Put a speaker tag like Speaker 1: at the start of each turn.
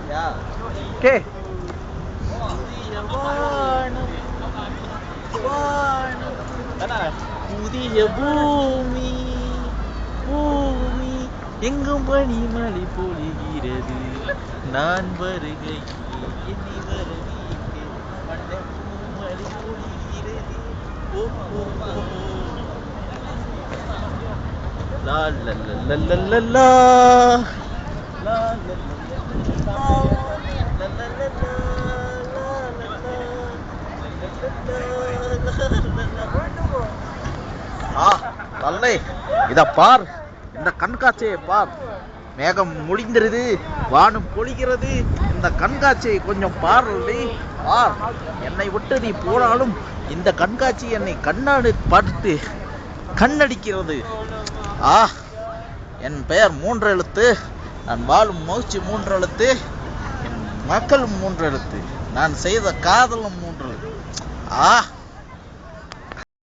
Speaker 1: K புதிய பூமி பூமி எங்கும் பனிமழை பொழிகிறது நான் வருகையில் என்னை வரவேற்க மண்டபம் மழை பொழிகிறது ஓ ஓ ஓ லா லா லா லா லா லா லா தல்லை இத பார், இந்த கண்காட்சியை பார். மேகம் முடிந்திருது, வானம் பொழிகிறது. இந்த கண்காட்சியை கொஞ்சம் பார். என்னை விட்டு நீ போனாலும் இந்த கண்காட்சி என்னை கண்ணாடி பார்த்து கண்ணடிக்கிறது. என் பெயர் 3 எழுத்து, நான் வாழும் மகிழ்ச்சி 3 எழுத்து, என் மக்களும் 3 எழுத்து, நான் செய்த காதலும் 3 எழுத்து.